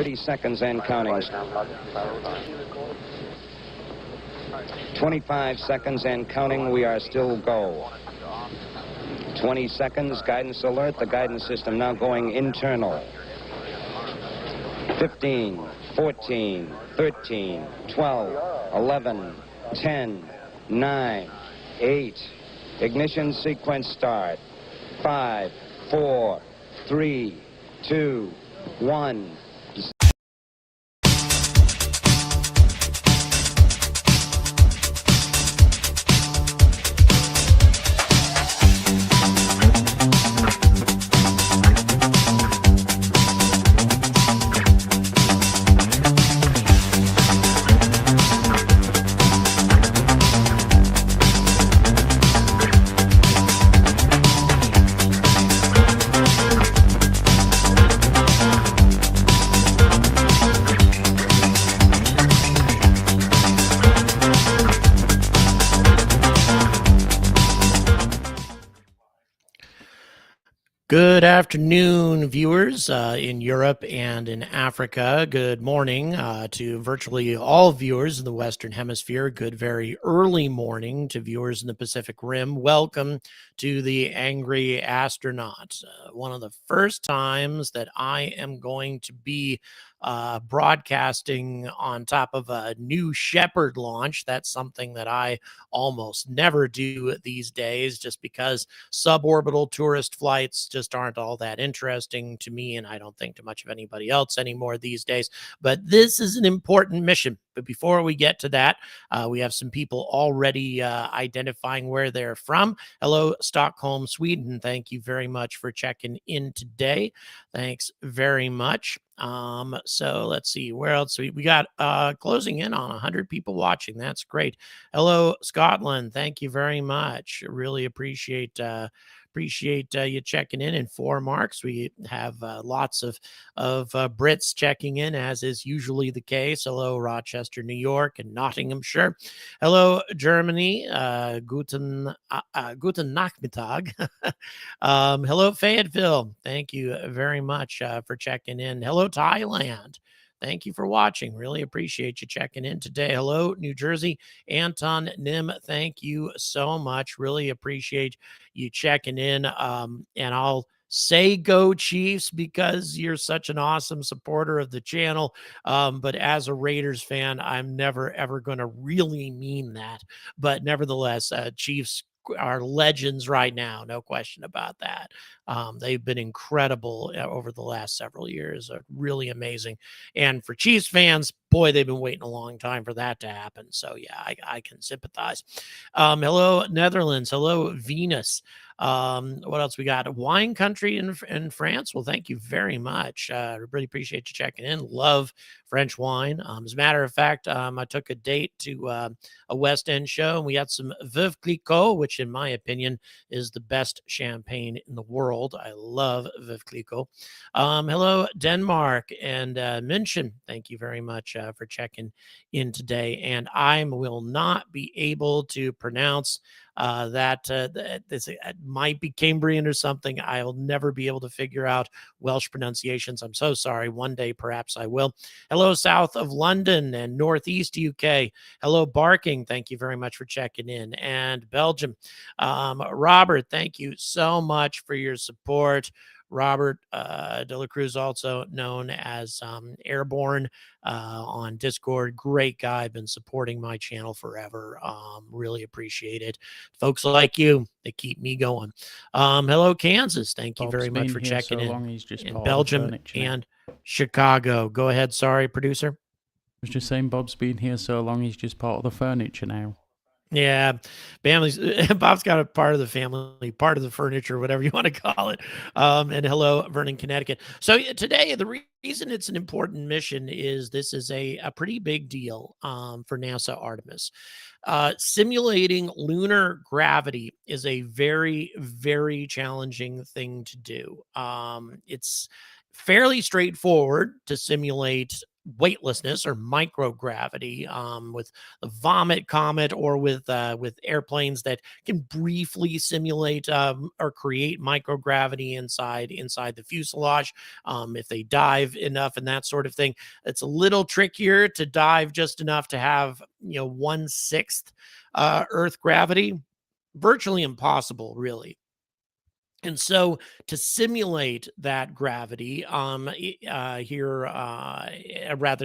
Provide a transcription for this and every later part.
30 seconds and counting. 25 seconds and counting. We are still go. 20 seconds. Guidance alert. The guidance system now going internal. 15, 14, 13, 12, 11, 10, 9, 8. Ignition sequence start. 5, 4, 3, 2, 1. Good afternoon, viewers in Europe and in Africa. Good morning to virtually all viewers in the Western Hemisphere. Good very early morning to viewers in the Pacific Rim. Welcome to the Angry Astronaut. One of the first times that I am going to be broadcasting on top of a new Shepard launch. That's something that I almost never do these days just because suborbital tourist flights just aren't all that interesting to me, and I don't think to much of anybody else anymore these days. But this is an important mission. But before we get to that, we have some people already identifying where they're from. Hello, Stockholm, Sweden. Thank you very much for checking in today. Thanks very much. So let's see where else we got closing in on 100 people watching. That's great. Hello, Scotland. Thank you very much. Really appreciate you checking in. 4 marks. We have lots of Brits checking in, as is usually the case. Hello, Rochester, New York, and Nottinghamshire. Hello, Germany. Guten Nachmittag. Hello, Fayetteville. Thank you very much for checking in. Hello, Thailand. Thank you for watching. Really appreciate you checking in today. Hello, New Jersey. Anton Nim, thank you so much. Really appreciate you checking in. And I'll say go Chiefs because you're such an awesome supporter of the channel. But as a Raiders fan, I'm never, ever going to really mean that. But nevertheless, Chiefs are legends right now. No question about that. They've been incredible over the last several years. Really amazing. And for Chiefs fans, boy, they've been waiting a long time for that to happen. So yeah, I can sympathize. Hello, Netherlands. Hello, Venus. What else we got? Wine country in France. Well, thank you very much. Really appreciate you checking in. Love French wine. As a matter of fact, I took a date to a West End show, and we had some Veuve Clicquot, which in my opinion is the best champagne in the world. I love Veuve Clicquot. Hello, Denmark and München. Thank you very much for checking in today. And I will not be able to pronounce this might be Cambrian or something. I'll never be able to figure out Welsh pronunciations. I'm so sorry. One day, perhaps I will. Hello, south of London and northeast UK. Hello, Barking. Thank you very much for checking in. And Belgium. Robert, thank you so much for your support. Robert De La Cruz, also known as Airborne on Discord. Great guy. Been supporting my channel forever. Really appreciate it. Folks like you, they keep me going. Hello, Kansas. Thank you very much for checking in Belgium and Chicago. Go ahead. Sorry, producer. I was just saying Bob's been here so long, he's just part of the furniture now. Yeah, Bob's got a part of the family, part of the furniture, whatever you want to call it. And hello, Vernon, Connecticut. So today, the reason it's an important mission is this is a pretty big deal for NASA Artemis. Simulating lunar gravity is a very, very challenging thing to do. It's fairly straightforward to simulate weightlessness or microgravity, with the Vomit Comet, or with airplanes that can briefly simulate or create microgravity inside the fuselage, if they dive enough and that sort of thing. It's a little trickier to dive just enough to have 1/6 Earth gravity. Virtually impossible, really. And so, to simulate that gravity, rather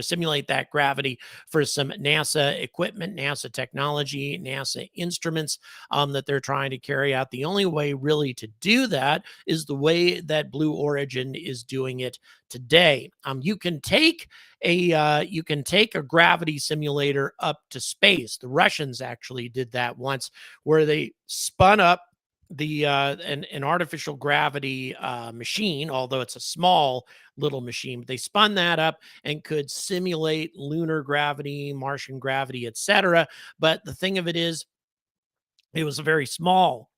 simulate that gravity for some NASA equipment, NASA technology, NASA instruments that they're trying to carry out. The only way really to do that is the way that Blue Origin is doing it today. You can take a gravity simulator up to space. The Russians actually did that once, where they spun up an artificial gravity machine, although it's a small little machine. But they spun that up and could simulate lunar gravity, Martian gravity, etc. But the thing of it is, it was a very small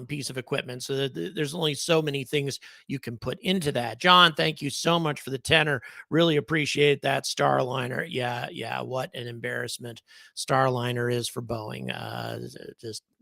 piece of equipment, so there's only so many things you can put into that. John, thank you so much for the tenor. Really appreciate that. Starliner, yeah, what an embarrassment Starliner is for Boeing.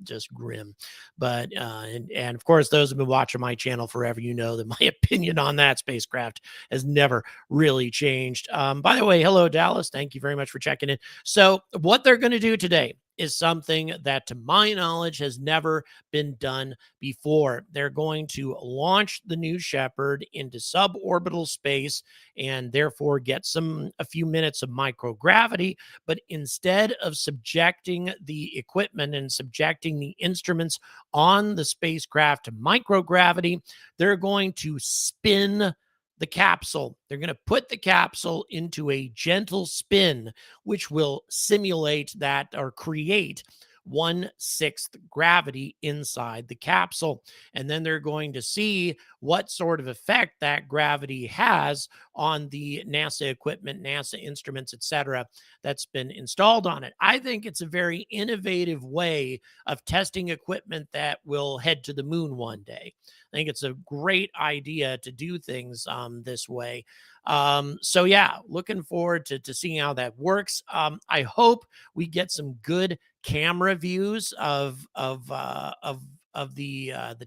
Just grim. But and of course, those who've been watching my channel forever, you know that my opinion on that spacecraft has never really changed. By the way, hello Dallas, thank you very much for checking in. So what they're going to do today is something that, to my knowledge, has never been done before. They're going to launch the new Shepard into suborbital space and therefore get a few minutes of microgravity. But instead of subjecting the equipment and subjecting the instruments on the spacecraft to microgravity, they're going to spin the capsule. They're going to put the capsule into a gentle spin, which will simulate that, or create 1/6 gravity inside the capsule. And then they're going to see what sort of effect that gravity has on the NASA equipment, NASA instruments, etc., that's been installed on it. I think it's a very innovative way of testing equipment that will head to the moon one day. I think it's a great idea to do things this way. So yeah, looking forward to seeing how that works. I hope we get some good camera views of the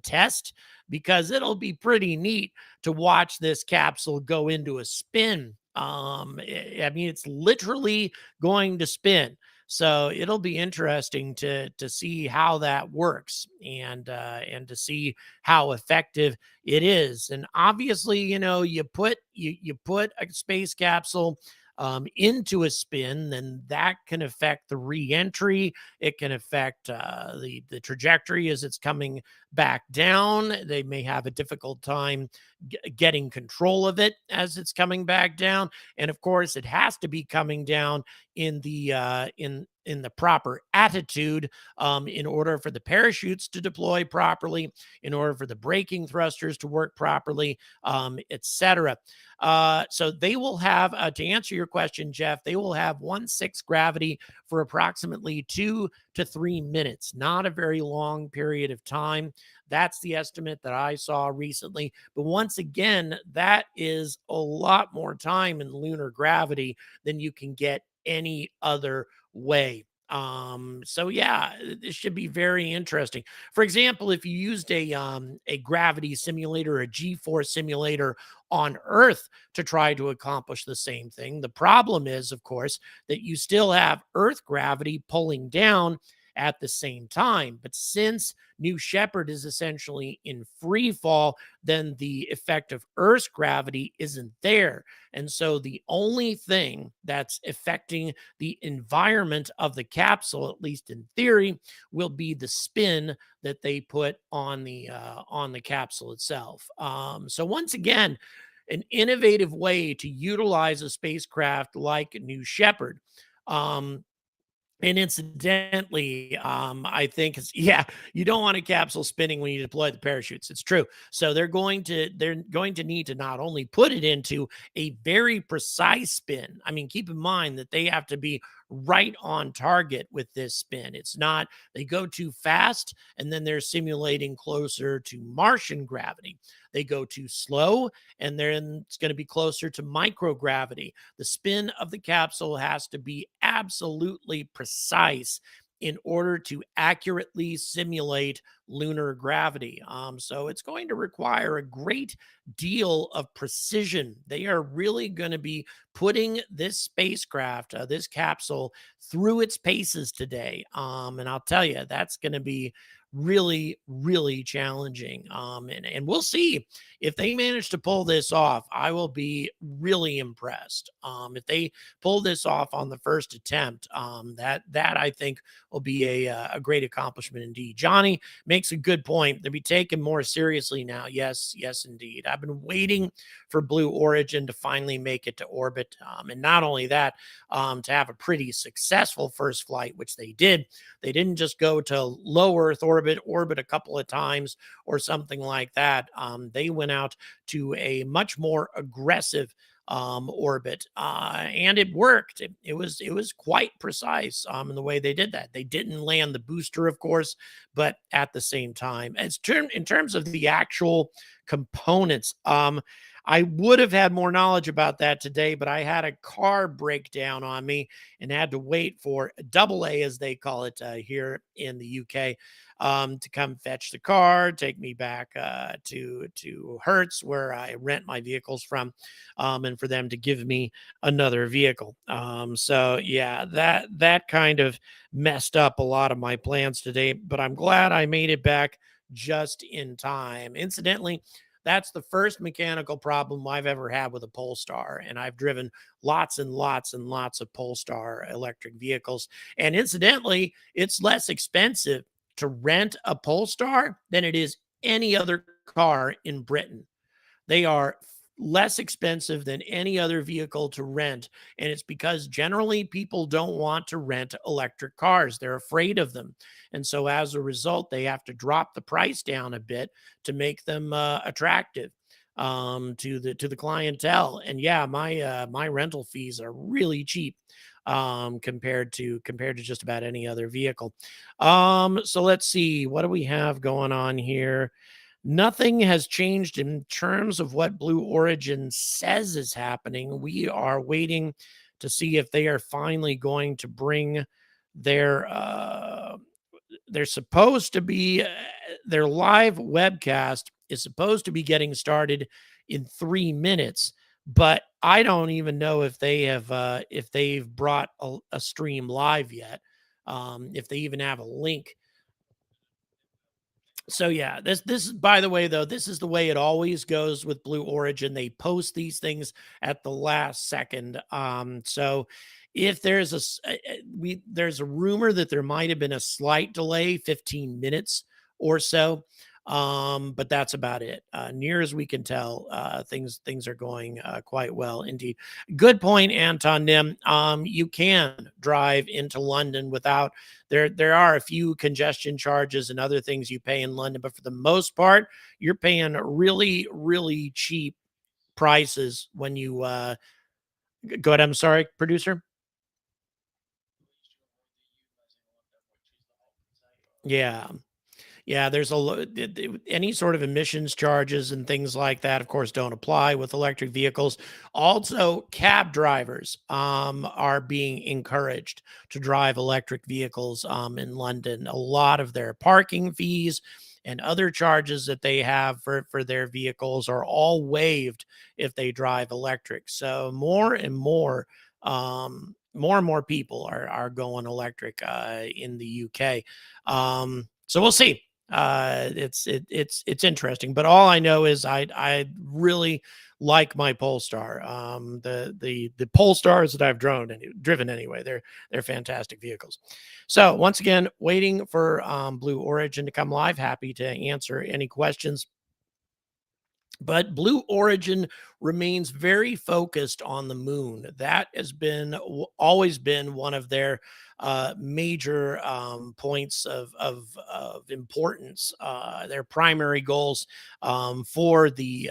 test, because it'll be pretty neat to watch this capsule go into a spin. I mean, it's literally going to spin. So it'll be interesting to see how that works, and to see how effective it is. And obviously, you put a space capsule into a spin, then that can affect the re-entry. It can affect the trajectory as it's coming back down. They may have a difficult time getting control of it as it's coming back down. And of course, it has to be coming down in the in the proper attitude, in order for the parachutes to deploy properly, in order for the braking thrusters to work properly, etc. So they will have, to answer your question, Jeff, they will have 1/6 gravity for approximately 2 to 3 minutes. Not a very long period of time. That's the estimate that I saw recently. But once again, that is a lot more time in lunar gravity than you can get any other way. So yeah, this should be very interesting. For example, if you used a gravity simulator, a G-force simulator on Earth to try to accomplish the same thing, the problem is, of course, that you still have Earth gravity pulling down at the same time. But since New Shepard is essentially in free fall, then the effect of Earth's gravity isn't there. And so the only thing that's affecting the environment of the capsule, at least in theory, will be the spin that they put on the capsule itself. So once again, an innovative way to utilize a spacecraft like New Shepard. And incidentally, I think you don't want a capsule spinning when you deploy the parachutes. It's true. So they're going to need to not only put it into a very precise spin. I mean, keep in mind that they have to be right on target with this spin. It's not, they go too fast and then they're simulating closer to Martian gravity. They go too slow and then it's going to be closer to microgravity. The spin of the capsule has to be absolutely precise in order to accurately simulate lunar gravity. So it's going to require a great deal of precision. They are really going to be putting this spacecraft, this capsule, through its paces today. And I'll tell you, that's going to be really, really challenging. And we'll see if they manage to pull this off. I will be really impressed. If they pull this off on the first attempt, that I think will be a great accomplishment indeed. Johnny makes a good point. They'll be taken more seriously now. Yes, indeed. I've been waiting for Blue Origin to finally make it to orbit. And not only that, to have a pretty successful first flight, which they did. They didn't just go to low Earth orbit a couple of times or something like that. They went out to a much more aggressive orbit, and it worked. It was quite precise in the way they did that. They didn't land the booster, of course, but at the same time, in terms of the actual components, I would have had more knowledge about that today, but I had a car breakdown on me and had to wait for AA, as they call it here in the UK, to come fetch the car, take me back to Hertz, where I rent my vehicles from, and for them to give me another vehicle. So yeah, that kind of messed up a lot of my plans today, but I'm glad I made it back just in time. Incidentally, that's the first mechanical problem I've ever had with a Polestar, and I've driven lots and lots and lots of Polestar electric vehicles. And incidentally, it's less expensive to rent a Polestar than it is any other car in Britain. They are less expensive than any other vehicle to rent. And it's because generally people don't want to rent electric cars. They're afraid of them. And so as a result, they have to drop the price down a bit to make them attractive to the clientele. And yeah, my rental fees are really cheap compared to just about any other vehicle. So let's see, what do we have going on here? Nothing has changed in terms of what Blue Origin says is happening. We are waiting to see if they are finally going to bring their they're supposed to be their live webcast is supposed to be getting started in 3 minutes, but I don't even know if they've brought a stream live yet, if they even have a link. So yeah, this by the way, though, this is the way it always goes with Blue Origin. They post these things at the last second. So if there's there's a rumor that there might have been a slight delay, 15 minutes or so. But that's about it. Near as we can tell, things are going quite well indeed. Good point, Anton Nim. You can drive into London without there are a few congestion charges and other things you pay in London, but for the most part, you're paying really, really cheap prices when you go ahead. I'm sorry, producer. Yeah. Yeah, there's any sort of emissions charges and things like that, of course, don't apply with electric vehicles. Also, cab drivers are being encouraged to drive electric vehicles in London. A lot of their parking fees and other charges that they have for their vehicles are all waived if they drive electric. So more and more people are going electric in the UK. So we'll see. It's interesting, but all I know is I really like my Polestar. The Polestars that I've driven anyway, they're fantastic vehicles. So once again, waiting for Blue Origin to come live. Happy to answer any questions. But Blue Origin remains very focused on the moon. That has been always been one of their major points of importance. Their primary goals for the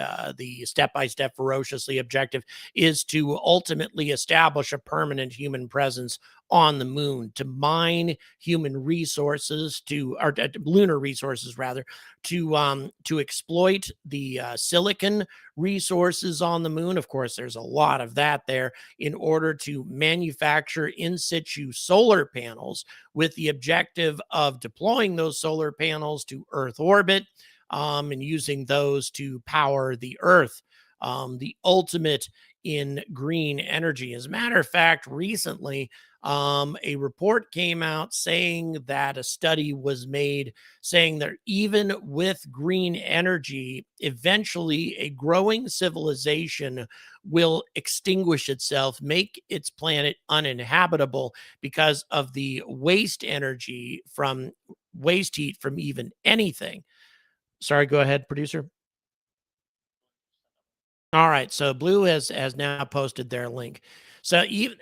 step-by-step ferociously objective is to ultimately establish a permanent human presence on the moon, to mine human resources, or lunar resources rather, to exploit the silicon resources on the moon. Of course, there's a lot of that there, in order to manufacture in situ solar panels, with the objective of deploying those solar panels to Earth orbit, and using those to power the Earth, the ultimate in green energy. As a matter of fact, recently, a report came out saying that a study was made saying that even with green energy, eventually a growing civilization will extinguish itself, make its planet uninhabitable, because of the waste energy from waste heat from even anything. Sorry, go ahead, producer. All right, so Blue has now posted their link. So even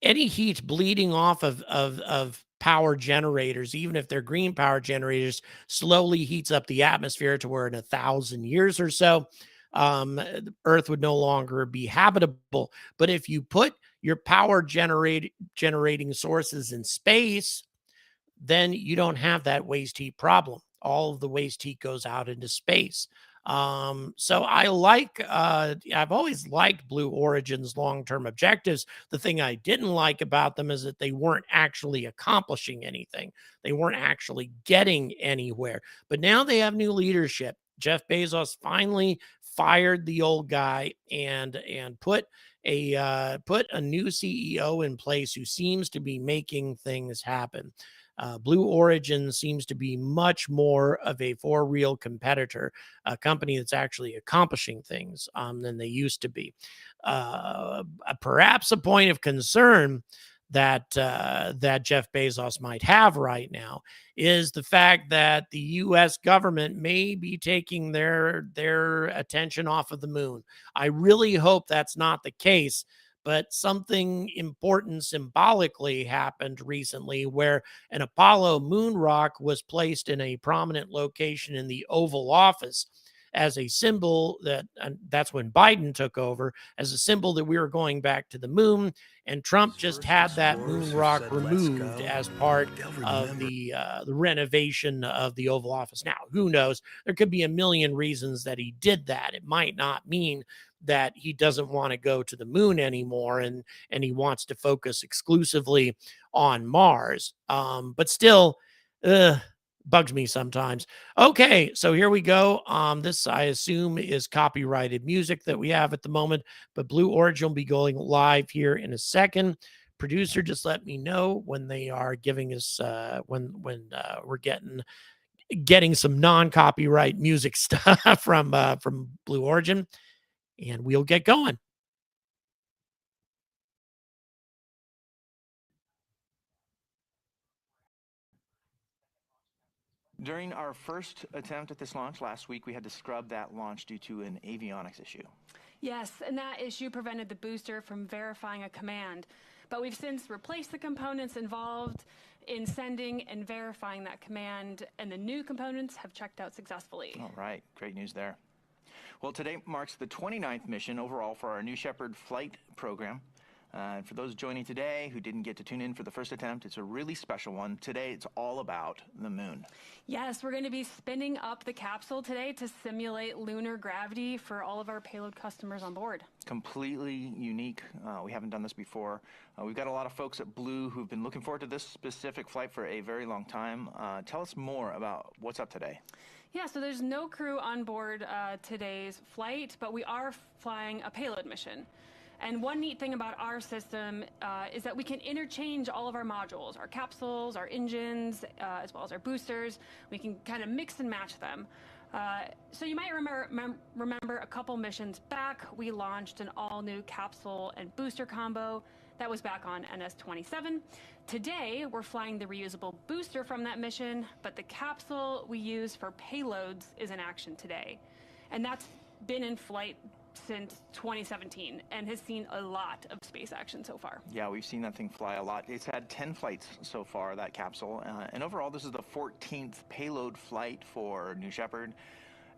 any heat bleeding off of power generators, even if they're green power generators, slowly heats up the atmosphere to where in 1,000 years or so, Earth would no longer be habitable. But if you put your power generating sources in space, then you don't have that waste heat problem. All of the waste heat goes out into space. So I've always liked Blue Origin's long-term objectives. The thing I didn't like about them is that they weren't actually accomplishing anything. They weren't actually getting anywhere. But now they have new leadership. Jeff Bezos finally fired the old guy and put a new CEO in place who seems to be making things happen. Blue Origin seems to be much more of a for real competitor, a company that's actually accomplishing things than they used to be. Perhaps a point of concern that Jeff Bezos might have right now is the fact that the U.S. government may be taking their attention off of the moon. I really hope that's not the case. But something important symbolically happened recently, where an Apollo moon rock was placed in a prominent location in the Oval Office as a symbol that, and that's when Biden took over, as a symbol that we were going back to the moon. And Trump just had that moon rock removed as part of the renovation of the Oval Office. Now, who knows? There could be a million reasons that he did that. It might not mean that he doesn't want to go to the moon anymore, and he wants to focus exclusively on Mars. But still, bugs me sometimes. Okay, so here we go. This, I assume, is copyrighted music that we have at the moment, but Blue Origin will be going live here in a second. Producer, just let me know when they are giving us when we're getting some non-copyright music stuff from Blue Origin, and we'll get going. During our first attempt at this launch last week, we had to scrub that launch due to an avionics issue. Yes, and that issue prevented the booster from verifying a command. But we've since replaced the components involved in sending and verifying that command, and the new components have checked out successfully. All right, great news there. Well, today marks the 29th mission overall for our new Shepard flight program. And for those joining today who didn't get to tune in for the first attempt, it's a really special one. Today, it's all about the moon. Yes, we're going to be spinning up the capsule today to simulate lunar gravity for all of our payload customers on board. Completely unique. We haven't done this before. We've got a lot of folks at Blue who've been looking forward to this specific flight for a very long time. Tell us more about what's up today. Yeah, so there's no crew on board today's flight, but we are flying a payload mission. And one neat thing about our system is that we can interchange all of our modules, our capsules, our engines, as well as our boosters. We can kind of mix and match them. So you might remember a couple missions back, we launched an all-new capsule and booster combo. That was back on NS-27. Today, we're flying the reusable booster from that mission, but the capsule we use for payloads is in action today. And that's been in flight since 2017 and has seen a lot of space action so far. Yeah, we've seen that thing fly a lot. It's had 10 flights so far, that capsule. And overall, this is the 14th payload flight for New Shepard.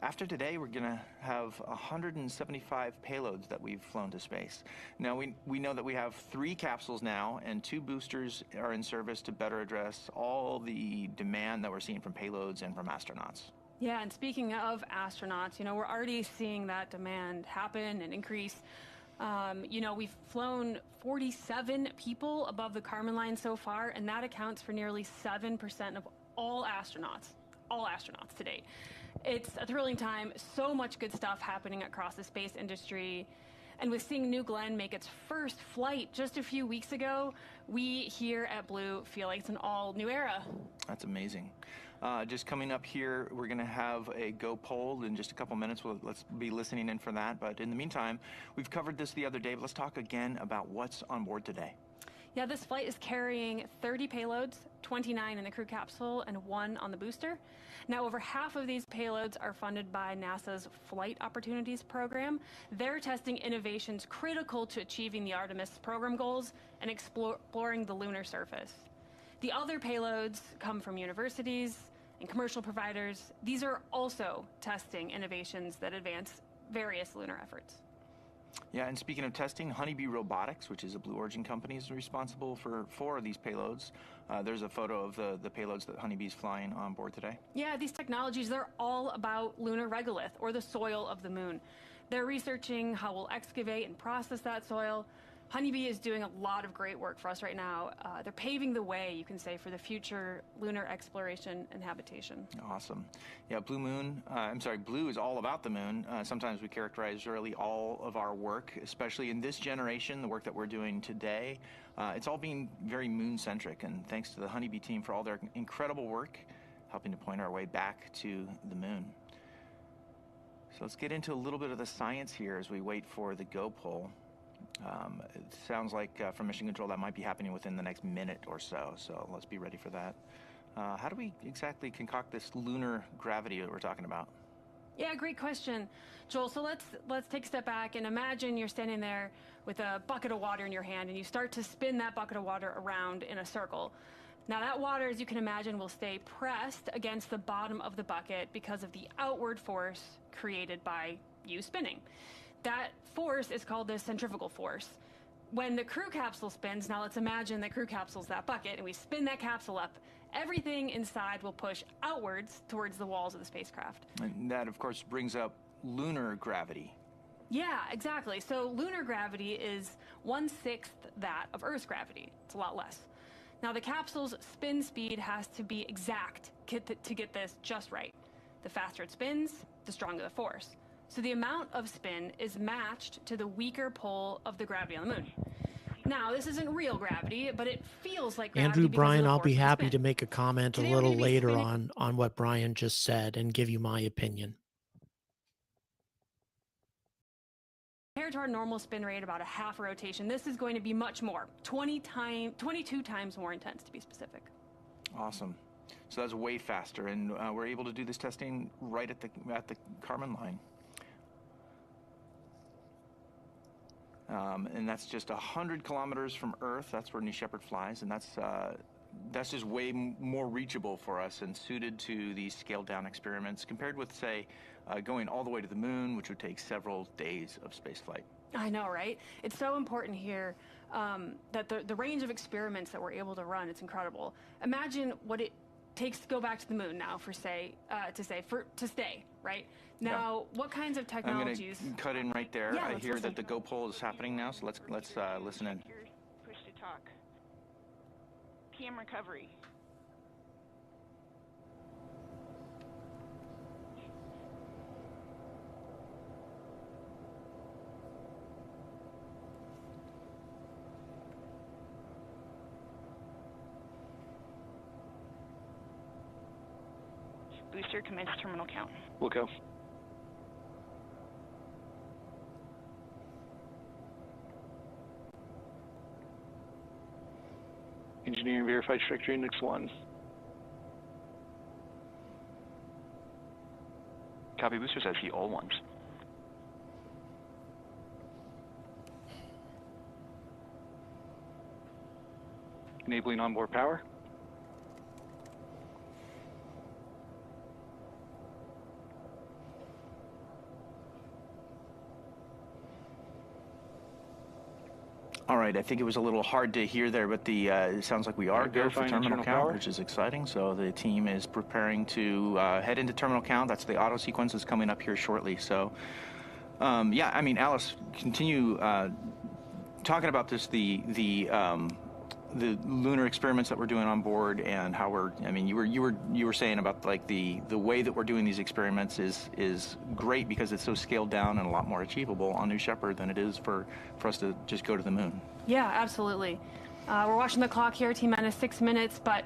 After today, we're going to have 175 payloads that we've flown to space. Now, we know that we have 3 capsules now, and 2 boosters are in service to better address all the demand that we're seeing from payloads and from astronauts. Yeah, and speaking of astronauts, you know, we're already seeing that demand happen and increase. You know, we've flown 47 people above the Kármán line so far, and that accounts for nearly 7% of all astronauts to date. It's a thrilling time, so much good stuff happening across the space industry. And with seeing New Glenn make its first flight just a few weeks ago, we here at Blue feel like it's an all-new era. That's amazing. Just coming up here, we're going to have a go poll in just a couple minutes. Let's be listening in for that. But in the meantime, we've covered this the other day, but let's talk again about what's on board today. Yeah, this flight is carrying 30 payloads, 29 in the crew capsule and 1 on the booster. Now, over half of these payloads are funded by NASA's Flight Opportunities Program. They're testing innovations critical to achieving the Artemis program goals and exploring the lunar surface. The other payloads come from universities and commercial providers. These are also testing innovations that advance various lunar efforts. Yeah, and speaking of testing, Honeybee Robotics, which is a Blue Origin company, is responsible for 4 of these payloads. There's a photo of the payloads that Honeybee's flying on board today. Yeah, these technologies, they're all about lunar regolith, or the soil of the moon. They're researching how we'll excavate and process that soil. Honeybee is doing a lot of great work for us right now. They're paving the way, you can say, for the future lunar exploration and habitation. Awesome. Yeah, Blue is all about the moon. Sometimes we characterize really all of our work, especially in this generation, the work that we're doing today. It's all being very moon-centric, and thanks to the Honeybee team for all their incredible work, helping to point our way back to the moon. So let's get into a little bit of the science here as we wait for the go poll. It sounds like from Mission Control that might be happening within the next minute or so, so let's be ready for that. How do we exactly concoct this lunar gravity that we're talking about? Yeah, great question, Joel. So let's take a step back and imagine you're standing there with a bucket of water in your hand, and you start to spin that bucket of water around in a circle. Now that water, as you can imagine, will stay pressed against the bottom of the bucket because of the outward force created by you spinning. That force is called the centrifugal force. When the crew capsule spins, now let's imagine the crew capsule's that bucket, and we spin that capsule up, everything inside will push outwards towards the walls of the spacecraft. And that, of course, brings up lunar gravity. Yeah, exactly. So lunar gravity is 1/6 that of Earth's gravity. It's a lot less. Now, the capsule's spin speed has to be exact to get this just right. The faster it spins, the stronger the force. So the amount of spin is matched to the weaker pull of the gravity on the moon. Now, this isn't real gravity, but it feels like gravity. Andrew, Brian, I'll be happy spin. to make a comment Today a little we're gonna be later spinning- on what Brian just said and give you my opinion. Compared to our normal spin rate, about a half a rotation, this is going to be much more, 22 times more intense to be specific. Awesome. So that's way faster, and we're able to do this testing right at the Kármán line. And that's just 100 kilometers from Earth. That's where New Shepard flies, and that's just way more reachable for us and suited to these scaled-down experiments compared with, say, going all the way to the moon, which would take several days of spaceflight. I know, right? It's so important here that the range of experiments that we're able to run, it's incredible. Imagine what it takes to go back to the moon now to stay, right? Now, what kinds of technologies? I'm going to cut in right there. Yeah, I hear listen. that the go poll is happening now, so let's listen in. Push to talk. PM recovery. Booster commence terminal count. We'll go. Engineering verified trajectory index 1. Copy, boosters, I see all ones. Enabling onboard power. All right, I think it was a little hard to hear there, but it sounds like we are go for Verifying terminal internal count, power. which is exciting. So the team is preparing to head into terminal count. That's the auto sequence is coming up here shortly. So, yeah, I mean, Alice, continue talking about this, the lunar experiments that we're doing on board, and how we're. I mean, you were saying about like the way that we're doing these experiments is great because it's so scaled down and a lot more achievable on New Shepard than it is for us to just go to the moon. Yeah, absolutely. We're watching the clock here, T-minus 6 minutes, but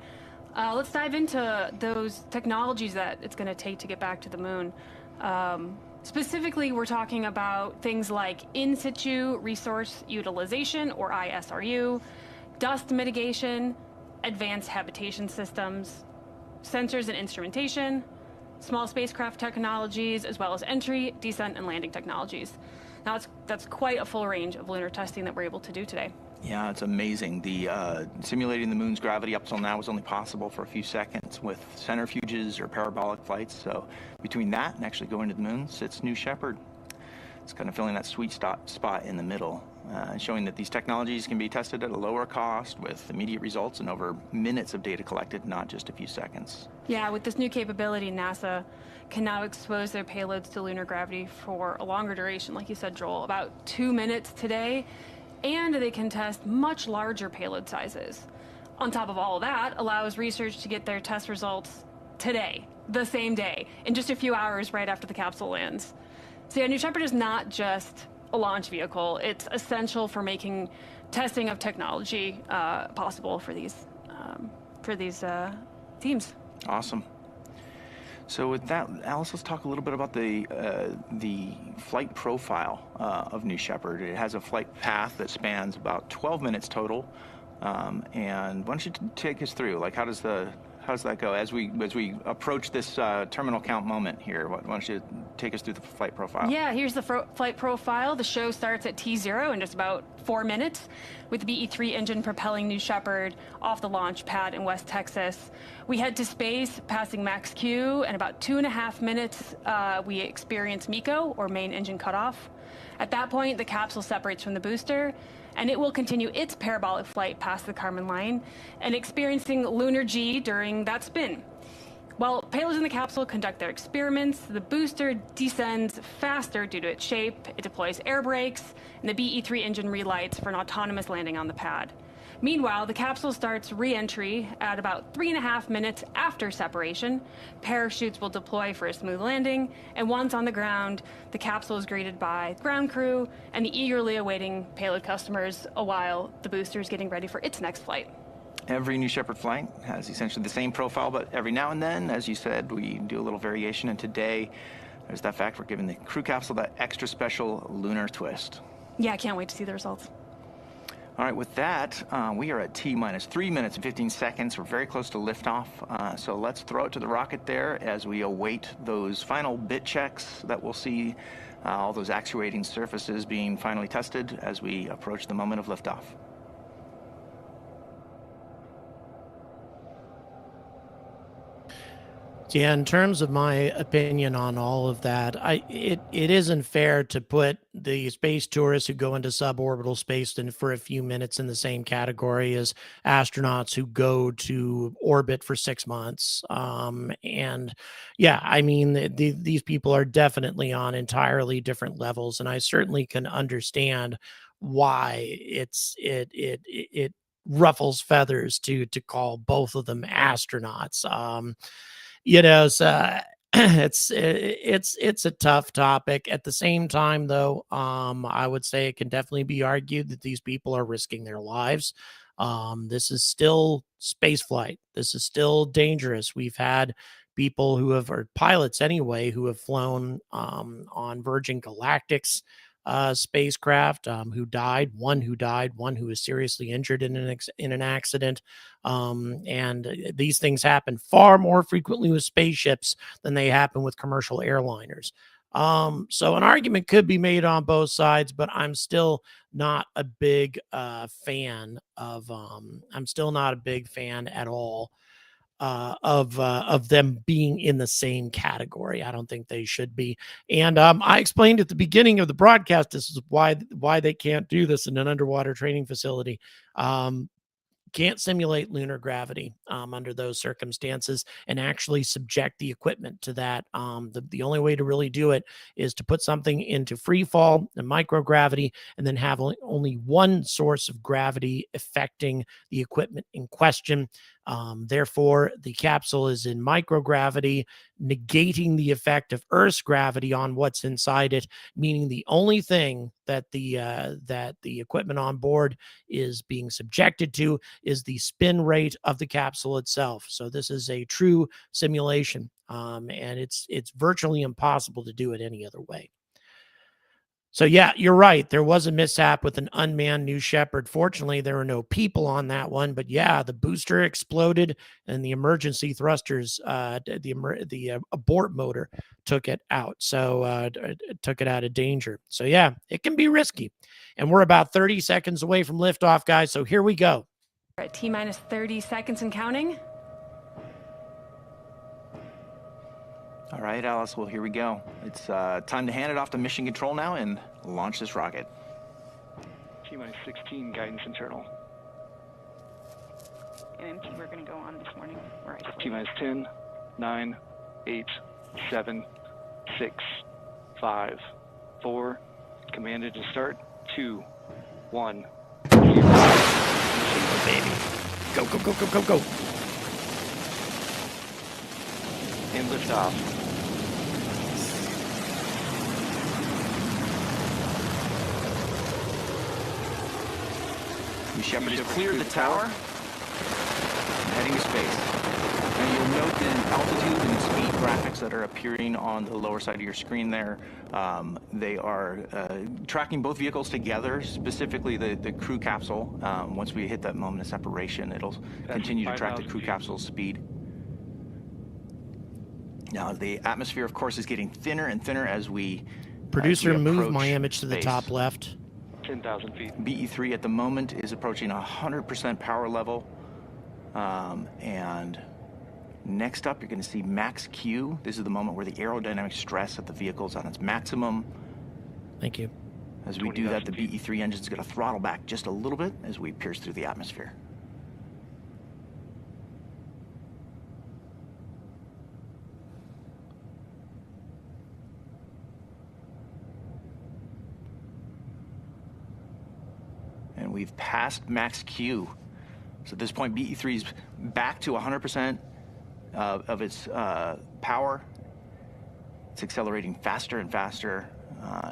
let's dive into those technologies that it's going to take to get back to the moon. Specifically, we're talking about things like in situ resource utilization, or ISRU, dust mitigation, advanced habitation systems, sensors and instrumentation, small spacecraft technologies, as well as entry, descent, and landing technologies. Now, that's quite a full range of lunar testing that we're able to do today. Yeah, it's amazing. The simulating the moon's gravity up till now was only possible for a few seconds with centrifuges or parabolic flights. So between that and actually going to the moon sits New Shepard. It's kind of filling that sweet spot in the middle, showing that these technologies can be tested at a lower cost with immediate results and over minutes of data collected, not just a few seconds. Yeah, with this new capability, NASA can now expose their payloads to lunar gravity for a longer duration, like you said, Joel, about 2 minutes today, and they can test much larger payload sizes. On top of all of that, allows research to get their test results today, the same day, in just a few hours right after the capsule lands. So yeah, New Shepard is not just a launch vehicle. It's essential for making testing of technology possible for these teams. Awesome. So with that, Alice, let's talk a little bit about the flight profile of New Shepard. It has a flight path that spans about 12 minutes total. And why don't you take us through, like, how does that go as we approach this terminal count moment here? Why don't you take us through the flight profile? Yeah, here's the flight profile. The show starts at T0 in just about 4 minutes, with the BE-3 engine propelling New Shepard off the launch pad in West Texas. We head to space, passing max Q, and about 2.5 minutes, we experience MECO, or main engine cutoff. At that point, the capsule separates from the booster, and it will continue its parabolic flight past the Kármán line and experiencing lunar G during that spin. While payloads in the capsule conduct their experiments, the booster descends faster due to its shape, it deploys air brakes, and the BE-3 engine relights for an autonomous landing on the pad. Meanwhile, the capsule starts re-entry at about 3.5 minutes after separation. Parachutes will deploy for a smooth landing, and once on the ground, the capsule is greeted by ground crew and the eagerly awaiting payload customers while the booster is getting ready for its next flight. Every New Shepard flight has essentially the same profile, but every now and then, as you said, we do a little variation, and today, there's that fact we're giving the crew capsule that extra special lunar twist. Yeah, I can't wait to see the results. All right, with that, we are at T-minus 3 minutes and 15 seconds. We're very close to liftoff, so let's throw it to the rocket there as we await those final bit checks that we'll see, all those actuating surfaces being finally tested as we approach the moment of liftoff. Yeah, in terms of my opinion on all of that, it isn't fair to put the space tourists who go into suborbital space for a few minutes in the same category as astronauts who go to orbit for 6 months. And yeah, I mean, these people are definitely on entirely different levels, and I certainly can understand why it ruffles feathers to call both of them astronauts. So it's a tough topic. At the same time, though, I would say it can definitely be argued that these people are risking their lives. This is still space flight. This is still dangerous. We've had people or pilots anyway, who have flown on Virgin Galactic's spacecraft who died, one who was seriously injured in an accident. And these things happen far more frequently with spaceships than they happen with commercial airliners. So an argument could be made on both sides, but I'm still not a big fan of. I'm still not a big fan at all of them being in the same category. I don't think they should be. And I explained at the beginning of the broadcast this is why they can't do this in an underwater training facility. Can't simulate lunar gravity under those circumstances and actually subject the equipment to that. The only way to really do it is to put something into free fall and microgravity and then have only one source of gravity affecting the equipment in question. Therefore, the capsule is in microgravity, negating the effect of Earth's gravity on what's inside it, meaning the only thing that the equipment on board is being subjected to is the spin rate of the capsule itself. So this is a true simulation, and it's virtually impossible to do it any other way. So yeah, you're right. There was a mishap with an unmanned New Shepard. Fortunately, there were no people on that one. But yeah, the booster exploded, and the emergency thrusters, the abort motor, took it out. So took it out of danger. So yeah, it can be risky. And we're about 30 seconds away from liftoff, guys. So here we go. We're at T-minus 30 seconds and counting. All right, Alice, well, here we go. It's time to hand it off to Mission Control now and launch this rocket. T-minus 16, guidance internal. And MT, we're going to go on this morning. We're isolated. T-minus 10, 9, 8, 7, 6, 5, 4. Commanded to start. 2, 1, 0. Baby. Go, go, go, go, go, go. And liftoff. New Shepard has cleared the tower, heading to space. And you'll note the altitude and speed graphics that are appearing on the lower side of your screen there. They are tracking both vehicles together, specifically the crew capsule. Once we hit that moment of separation, it'll continue to track the crew capsule's speed. Now, the atmosphere, of course, is getting thinner and thinner as we Producer, move my image to the top left. 10,000 feet. BE3 at the moment is approaching 100% power level. And next up, you're going to see max Q. This is the moment where the aerodynamic stress at the vehicle is on its maximum. Thank you. As we do that, the BE3 engine is going to throttle back just a little bit as we pierce through the atmosphere. And we've passed max Q. So at this point, BE3 is back to 100% of its power. It's accelerating faster and faster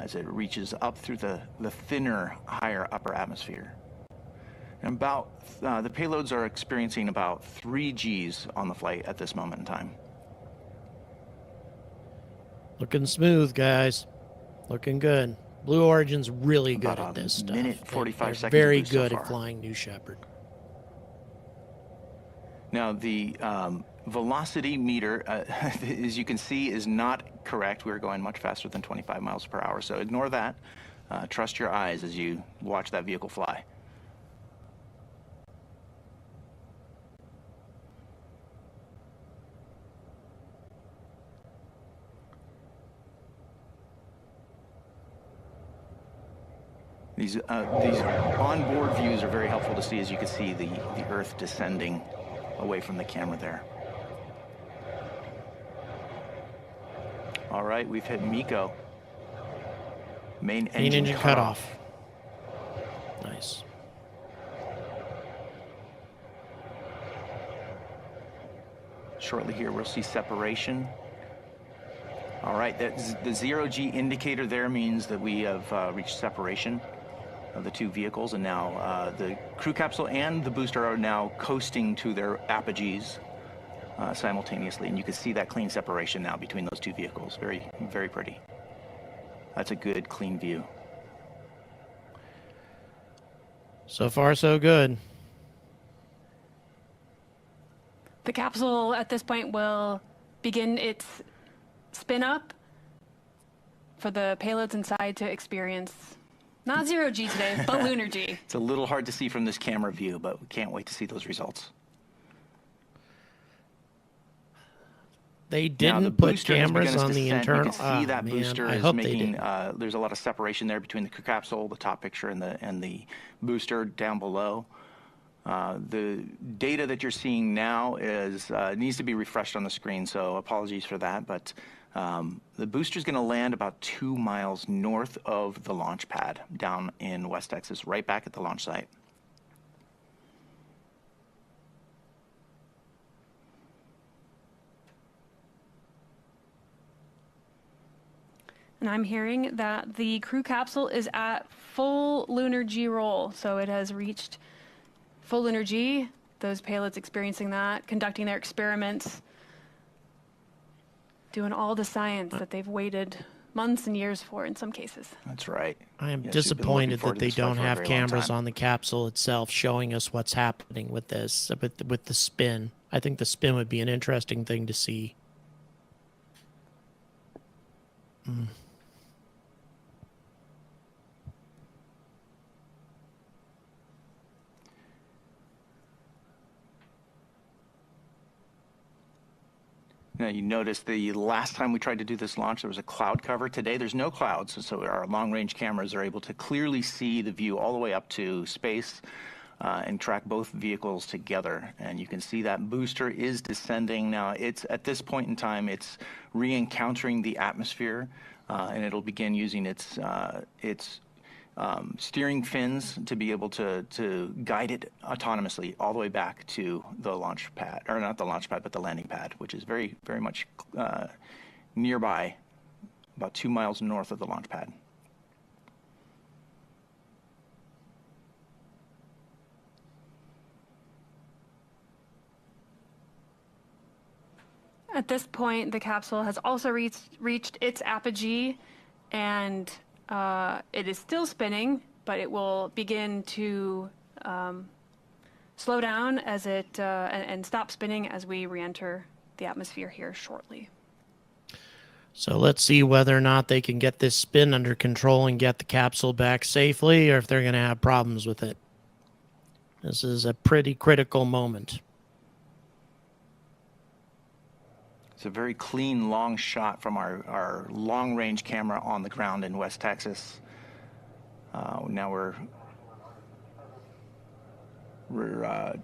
as it reaches up through the thinner, higher upper atmosphere. And about, the payloads are experiencing about 3 Gs on the flight at this moment in time. Looking smooth, guys. Looking good. Blue Origin's really good About at this stuff. Minute 45 seconds. Very of boost so good far. at flying New Shepard. Now, the velocity meter, as you can see, is not correct. We're going much faster than 25 miles per hour, so ignore that. Trust your eyes as you watch that vehicle fly. These onboard views are very helpful to see, as you can see the Earth descending away from the camera there. All right, we've hit MECO. Main engine cutoff. Nice. Shortly here, we'll see separation. All right, the 0G indicator there means that we have reached separation of the two vehicles, and now the crew capsule and the booster are now coasting to their apogees simultaneously, and you can see that clean separation now between those two vehicles. Very, very pretty. That's a good, clean view. So far, so good. The capsule at this point will begin its spin up. for the payloads inside to experience not zero G today, but lunar G. It's a little hard to see from this camera view, but we can't wait to see those results. They didn't put cameras on the internal. You can see that booster I is hope making. they did. There's a lot of separation there between the capsule, the top picture, and the booster down below. The data that you're seeing now is needs to be refreshed on the screen, so apologies for that. But the booster is going to land about 2 miles north of the launch pad down in West Texas, right back at the launch site. And I'm hearing that the crew capsule is at full lunar G roll, so it has reached full lunar G. Those payloads experiencing that, conducting their experiments, doing all the science that they've waited months and years for in some cases. That's right. I am Yes, disappointed you've been looking forward that to they this flight don't for a have very long cameras time. on the capsule itself showing us what's happening with this, with the spin. I think the spin would be an interesting thing to see. Now, you notice the last time we tried to do this launch, there was a cloud cover. Today, there's no clouds, so our long-range cameras are able to clearly see the view all the way up to space and track both vehicles together. And you can see that booster is descending. Now, it's at this point in time, it's re-encountering the atmosphere, and it'll begin using its steering fins to be able to guide it autonomously all the way back to the launch pad, or not the launch pad, but the landing pad, which is very, very much nearby, about 2 miles north of the launch pad. At this point, the capsule has also reached its apogee, and it is still spinning, but it will begin to slow down as it and stop spinning as we re-enter the atmosphere here shortly. So let's see whether or not they can get this spin under control and get the capsule back safely, or if they're going to have problems with it. This is a pretty critical moment. It's a very clean, long shot from our long-range camera on the ground in West Texas. Now we're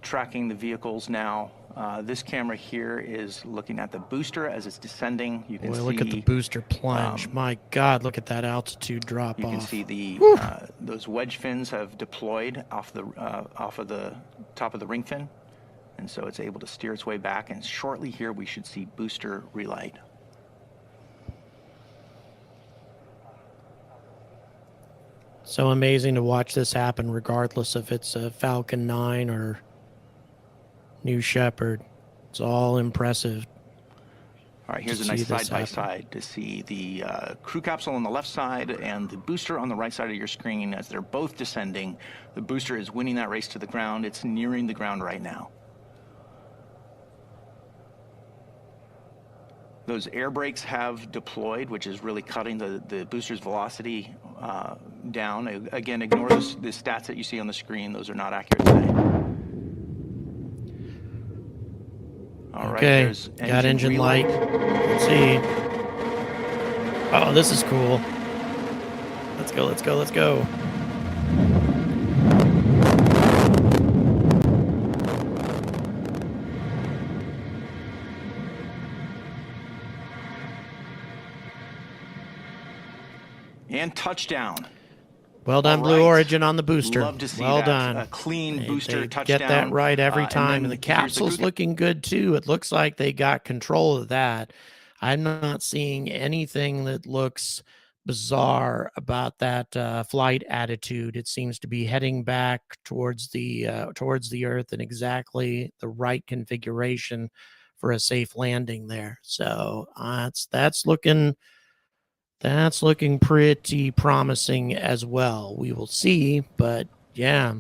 tracking the vehicles now. This camera here is looking at the booster as it's descending. You can Boy, see, look at the booster plunge. My God, look at that altitude drop you off. can see the those wedge fins have deployed off of the top of the ring fin. And so it's able to steer its way back, and shortly here we should see booster relight. So amazing to watch this happen, regardless if it's a Falcon 9 or New Shepard. It's all impressive. All right, here's a nice side-by-side to see the crew capsule on the left side and the booster on the right side of your screen as they're both descending. The booster is winning that race to the ground. It's nearing the ground right now. Those air brakes have deployed, which is really cutting the booster's velocity down. Again, ignore the stats that you see on the screen. Those are not accurate today. All right, Okay, there's got engine light. Let's see. Oh, this is cool. Let's go, let's go, let's go. And touchdown. Well done, All Blue right. Origin on the booster. Love to see well that. done. A clean booster they touchdown. Get that right every time. And the here's capsule's crew- looking good, too. It looks like they got control of that. I'm not seeing anything that looks bizarre about that flight attitude. It seems to be heading back towards the Earth in exactly the right configuration for a safe landing there. So that's looking pretty promising as well. We will see, but yeah,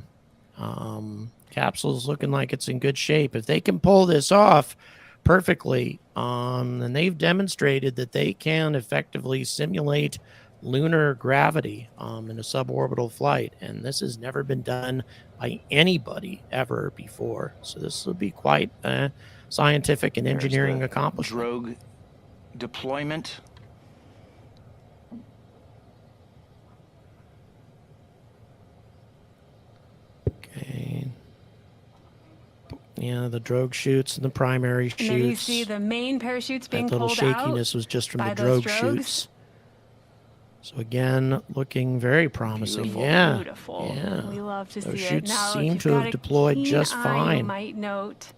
Capsule's looking like it's in good shape. If they can pull this off perfectly, and they've demonstrated that they can effectively simulate lunar gravity in a suborbital flight. And this has never been done by anybody ever before. So this will be quite a scientific and engineering accomplishment. Drogue deployment. Okay. Yeah, the drogue chutes and the primary chutes. And there you see the main parachutes being pulled out. That little shakiness was just from the drogue chutes. So again, looking very promising. Beautiful, yeah, beautiful. Yeah. We love to Those see it. chutes Now, seem to have deployed just fine. You might note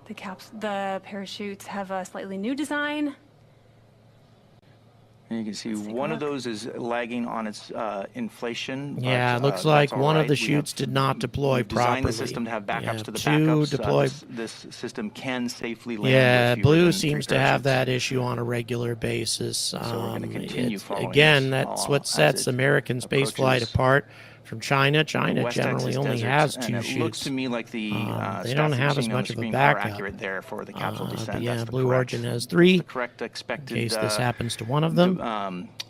the parachutes have a slightly new design. And you can see one of those is lagging on its inflation. Yeah, it looks like one of the chutes did not deploy properly. Designed the system to have backups to the two backups. deployed. This system can safely land. Yeah, with fewer Blue than seems 3 to have parachutes. that issue on a regular basis. So we're going to continue following again, this, that's what as sets it American spaceflight approaches apart from China. China West generally Texas only desert, has and 2 it chutes. looks to me like the they don't have as stats much on of the a screen are backup. accurate there for the capsule descent. But yeah, That's the Blue correct, Origin has 3. the correct expected in case this happens to one of them.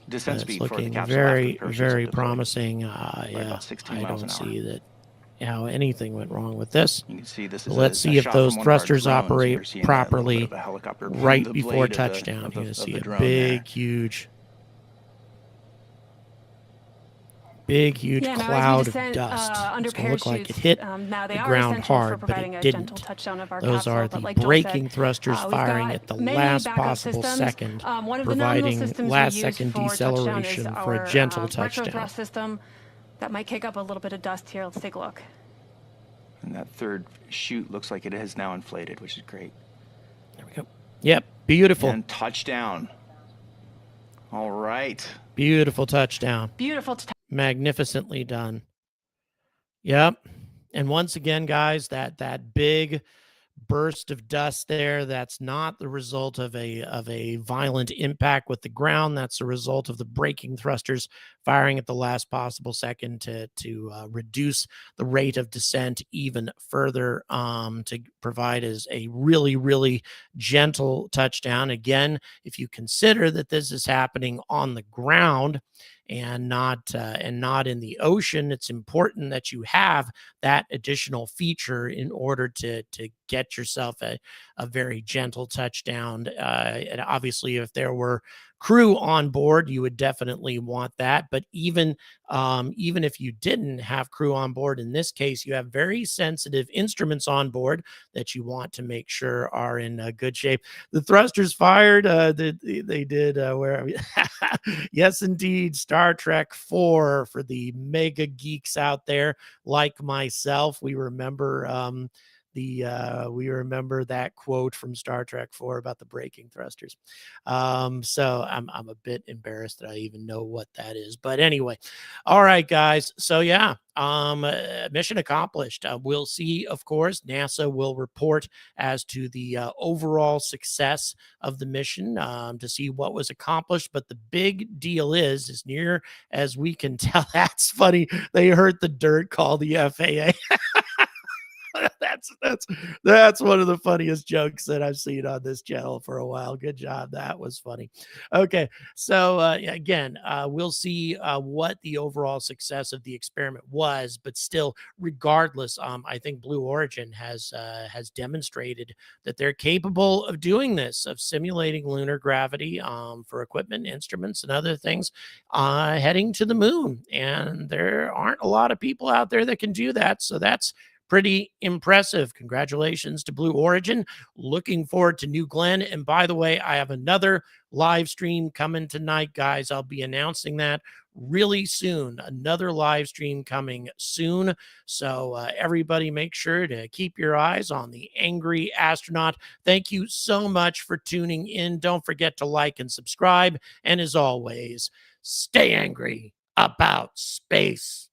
Descent It's speed for the looking capsule. very, after the very parachutes are deployed. promising. about Yeah, 16 I miles don't an hour. see that how anything went wrong with this. You can see this is But let's a see if shot those from one of our thrusters drones, and operate you're seeing a little bit properly of a helicopter pulling right the before blade of the- touchdown. of You're the- going to of see the a drone big, there. huge Yeah, now as we cloud descend, of dust. under It's going to look like it parachutes, hit now they the are ground essential hard, for but providing it a didn't. gentle touchdown of our Those capsule. are but the like Joel braking said, thrusters we've firing got at the many last backup possible systems. second, One of the nominal providing systems last we use second for touchdown is deceleration for a our, gentle retro touchdown. thrust system. That might kick up a little bit of dust here. Let's take a look. And that third chute looks like it has now inflated, which is great. There we go. Yep, beautiful. And touchdown. All right. Beautiful touchdown. Beautiful. Magnificently done. Yep. And once again, guys, that big burst of dust there, that's not the result of a violent impact with the ground. That's the result of the braking thrusters firing at the last possible second to reduce the rate of descent even further, to provide as a really, really gentle touchdown. Again, if you consider that this is happening on the ground and not in the ocean, it's important that you have that additional feature in order to get yourself a very gentle touchdown. And obviously, if there were crew on board, you would definitely want that. But even if you didn't have crew on board, in this case, you have very sensitive instruments on board that you want to make sure are in good shape. The thrusters fired. They did. Where are we? Yes, indeed. Star Trek 4 for the mega geeks out there like myself. We remember we remember that quote from Star Trek 4 about the braking thrusters. So I'm a bit embarrassed that I even know what that is. But anyway, all right, guys. So yeah, mission accomplished. We'll see, of course, NASA will report as to the overall success of the mission, to see what was accomplished. But the big deal is, as near as we can tell, that's funny. They heard the dirt call the FAA. That's one of the funniest jokes that I've seen on this channel for a while. Good job. That was funny. Okay. So again, we'll see what the overall success of the experiment was, but still, regardless, I think Blue Origin has demonstrated that they're capable of doing this, of simulating lunar gravity for equipment, instruments, and other things heading to the moon. And there aren't a lot of people out there that can do that. So that's pretty impressive. Congratulations to Blue Origin. Looking forward to New Glenn. And by the way, I have another live stream coming tonight, guys. I'll be announcing that really soon. Another live stream coming soon. So everybody make sure to keep your eyes on the Angry Astronaut. Thank you so much for tuning in. Don't forget to like and subscribe. And as always, stay angry about space.